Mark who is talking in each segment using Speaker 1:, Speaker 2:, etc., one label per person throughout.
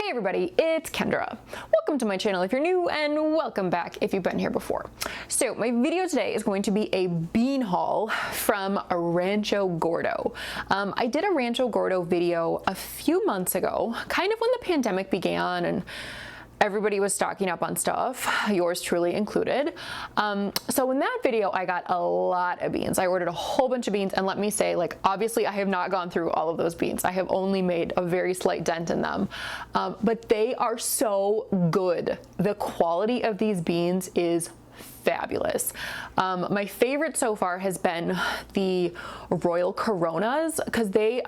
Speaker 1: Hey everybody, it's Kendra. Welcome to my channel if you're new, and welcome back if you've been here before. So my video today is going to be a bean haul from Rancho Gordo. I did a Rancho Gordo video a few months ago, kind of when the pandemic began and everybody was stocking up on stuff, yours truly included. So in that video, I got a lot of beans. I ordered a whole bunch of beans, and let me say, like, obviously I have not gone through all of those beans. I have only made a very slight dent in them, but they are so good. The quality of these beans is fabulous. My favorite so far has been the Royal Coronas, because they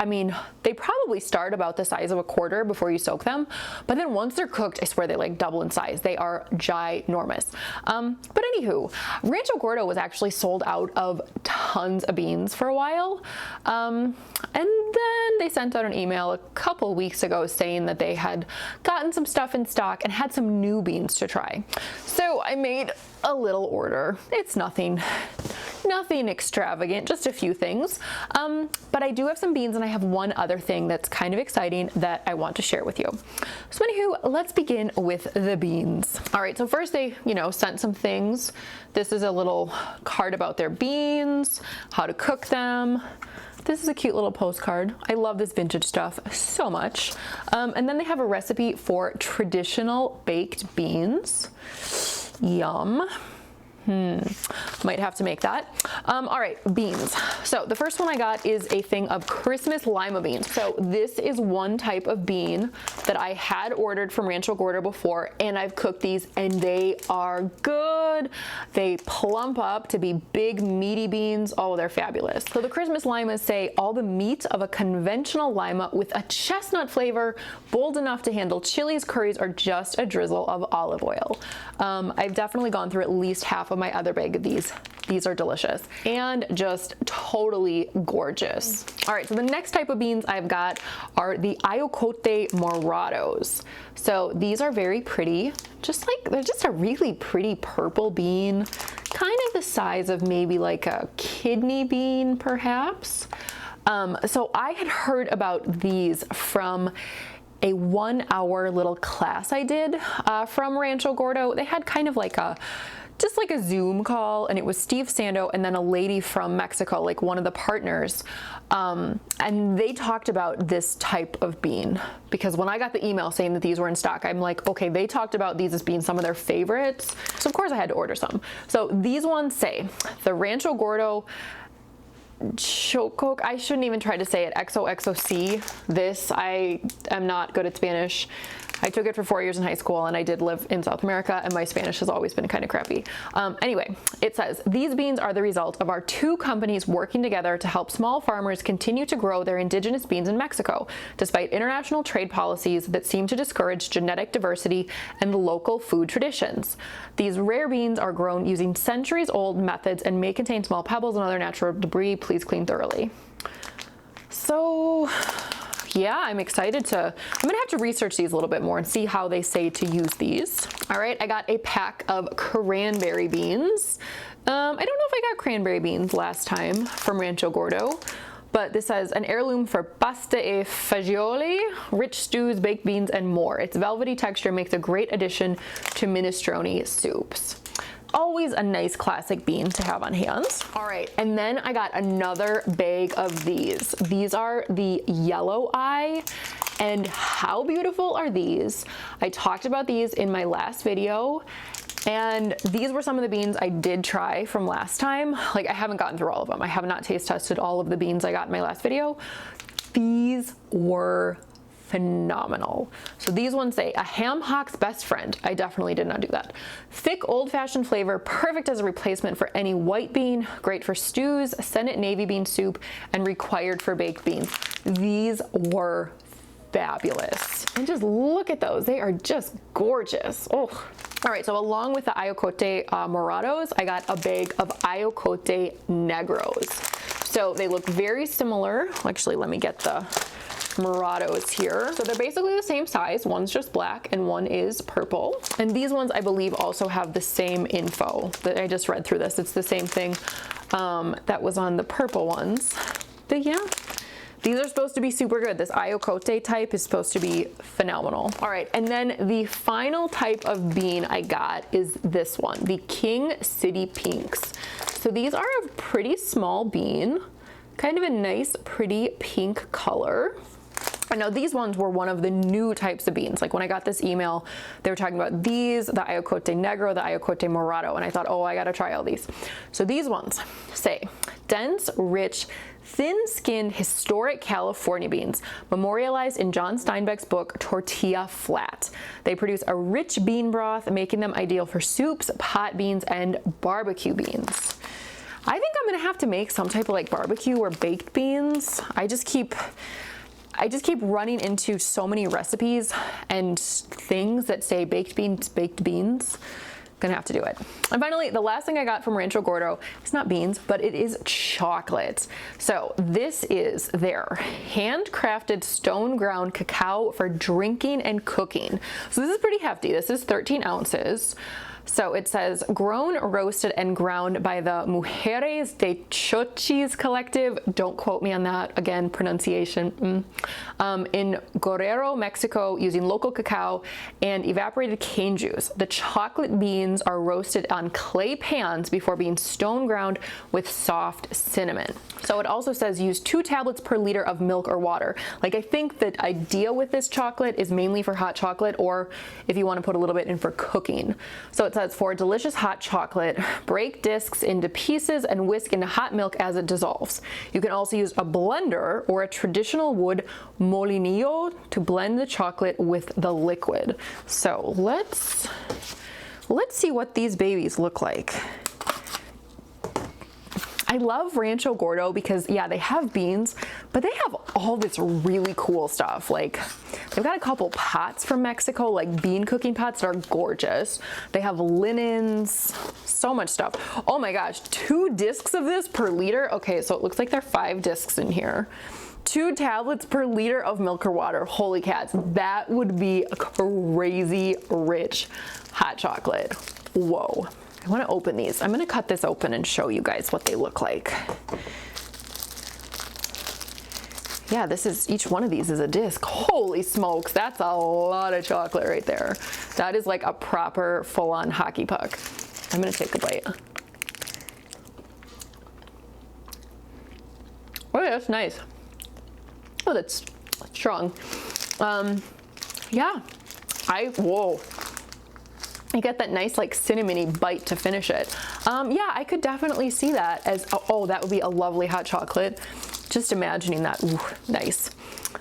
Speaker 1: probably start about the size of a quarter before you soak them, but then once they're cooked, I swear they like double in size. They are ginormous. But anywho, Rancho Gordo was actually sold out of tons of beans for a while, and then they sent out an email a couple weeks ago saying that they had gotten some stuff in stock and had some new beans to try. So I made a little order. It's nothing extravagant, just a few things. But I do have some beans, and I have one other thing that's kind of exciting that I want to share with you. So anywho, let's begin with the beans. All right, so first they, sent some things. This is a little card about their beans, how to cook them. This is a cute little postcard. I love this vintage stuff so much. And then they have a recipe for traditional baked beans. Yum. Might have to make that. All right, beans. So the first one I got is a thing of Christmas lima beans. So this is one type of bean that I had ordered from Rancho Gordo before, and I've cooked these and they are good. They plump up to be big meaty beans. Oh, they're fabulous. So the Christmas limas say all the meat of a conventional lima with a chestnut flavor, bold enough to handle chilies, curries, or just a drizzle of olive oil. I've definitely gone through at least half of my other bag of these. These are delicious and just totally gorgeous. All right, so the next type of beans I've got are the Ayocote Morados. So these are very pretty, they're just a really pretty purple bean, kind of the size of maybe like a kidney bean perhaps. So I had heard about these from a 1-hour little class I did from Rancho Gordo. They had kind of like just like a Zoom call, and it was Steve Sando and then a lady from Mexico, like one of the partners, and they talked about this type of bean, because when I got the email saying that these were in stock, I'm like, okay, they talked about these as being some of their favorites, so of course I had to order some. So these ones say the Rancho Gordo Chococ, I shouldn't even try to say it, XOXOC. This, I am not good at Spanish. I took it for 4 years in high school, and I did live in South America, and my Spanish has always been kind of crappy. Anyway, it says, these beans are the result of our two companies working together to help small farmers continue to grow their indigenous beans in Mexico, despite international trade policies that seem to discourage genetic diversity and local food traditions. These rare beans are grown using centuries-old methods and may contain small pebbles and other natural debris. Please clean thoroughly. So yeah, I'm excited I'm gonna have to research these a little bit more and see how they say to use these. All right, I got a pack of cranberry beans. I don't know if I got cranberry beans last time from Rancho Gordo, but this says an heirloom for pasta e fagioli, rich stews, baked beans, and more. Its velvety texture makes a great addition to minestrone soups. Always a nice classic bean to have on hand. All right, and then I got another bag of these. These are the yellow eye, and how beautiful are these? I talked about these in my last video, and these were some of the beans I did try from last time. Like, I haven't gotten through all of them. I have not taste tested all of the beans I got in my last video. These were phenomenal. So these ones say a ham hock's best friend. I definitely did not do that. Thick old-fashioned flavor, perfect as a replacement for any white bean, great for stews, Senate navy bean soup, and required for baked beans. These were fabulous. And just look at those. They are just gorgeous. Oh. All right, so along with the Ayocote Morados, I got a bag of Ayocote Negros. So they look very similar. Actually, let me get the Morados here. So they're basically the same size. One's just black and one is purple. And these ones, I believe, also have the same info that I just read through this. It's the same thing that was on the purple ones. But yeah, These are supposed to be super good. This Ayocote type is supposed to be phenomenal. All right, and then the final type of bean I got is this one, the King City Pinks. So these are a pretty small bean, kind of a nice, pretty pink color. I know these ones were one of the new types of beans. Like when I got this email, they were talking about these, the Ayocote Negro, the Ayocote Morado, and I thought, oh, I gotta try all these. So these ones say, dense, rich, thin-skinned, historic California beans, memorialized in John Steinbeck's book, Tortilla Flat. They produce a rich bean broth, making them ideal for soups, pot beans, and barbecue beans. I think I'm gonna have to make some type of like barbecue or baked beans. I just keep running into so many recipes and things that say baked beans, baked beans. Gonna have to do it. And finally, the last thing I got from Rancho Gordo, it's not beans, but it is chocolate. So this is their handcrafted stone ground cacao for drinking and cooking. So this is pretty hefty. This is 13 ounces. So it says, grown, roasted, and ground by the Mujeres de Chochis Collective. Don't quote me on that. Again, pronunciation. In Guerrero, Mexico, using local cacao and evaporated cane juice. The chocolate beans are roasted on clay pans before being stone ground with soft cinnamon. So it also says use 2 tablets per liter of milk or water. Like I think the idea with this chocolate is mainly for hot chocolate, or if you want to put a little bit in for cooking. So it says for delicious hot chocolate, break discs into pieces and whisk into hot milk as it dissolves. You can also use a blender or a traditional wood molinillo to blend the chocolate with the liquid. So let's see what these babies look like. I love Rancho Gordo because, yeah, they have beans, but they have all this really cool stuff. Like, they've got a couple pots from Mexico, like bean cooking pots that are gorgeous. They have linens, so much stuff. Oh my gosh, 2 discs of this per liter. Okay, so it looks like there are 5 discs in here. 2 tablets per liter of milk or water. Holy cats, that would be a crazy rich hot chocolate. Whoa. I want to open these. I'm going to cut this open and show you guys what they look like. Yeah, this is, each one of these is a disc. Holy smokes, that's a lot of chocolate right there. That is like a proper full-on hockey puck. I'm going to take a bite. Oh, yeah, that's nice. Oh, that's strong. Yeah, whoa. You get that nice like cinnamony bite to finish it. Yeah, I could definitely see that as, oh, that would be a lovely hot chocolate. Just imagining that. Ooh, nice.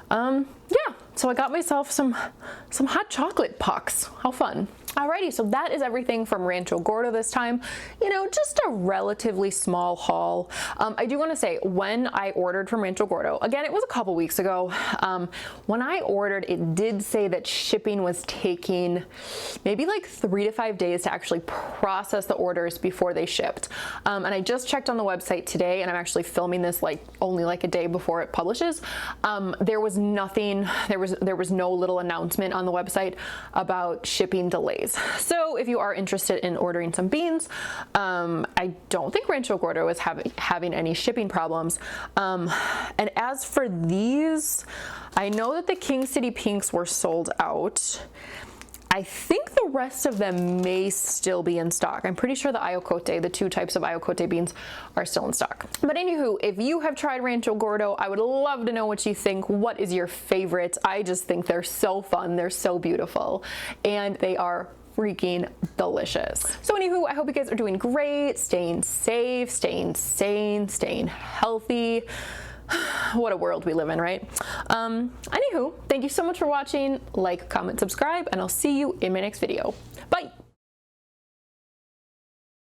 Speaker 1: Yeah, so I got myself some hot chocolate pucks. How fun. Alrighty, so that is everything from Rancho Gordo this time. You know, just a relatively small haul. I do want to say, when I ordered from Rancho Gordo, again, it was a couple weeks ago. When I ordered, it did say that shipping was taking maybe like 3 to 5 days to actually process the orders before they shipped. And I just checked on the website today, and I'm actually filming this like only like a day before it publishes. There was nothing, there was no little announcement on the website about shipping delays. So if you are interested in ordering some beans, I don't think Rancho Gordo is having any shipping problems. And as for these, I know that the King City Pinks were sold out. I think the rest of them may still be in stock. I'm pretty sure the Ayocote, the 2 types of Ayocote beans, are still in stock. But anywho, if you have tried Rancho Gordo, I would love to know what you think. What is your favorite? I just think they're so fun. They're so beautiful. And they are freaking delicious. So anywho, I hope you guys are doing great, staying safe, staying sane, staying healthy. What a world we live in, right? Anywho, thank you so much for watching. Like, comment, subscribe, and I'll see you in my next video. Bye!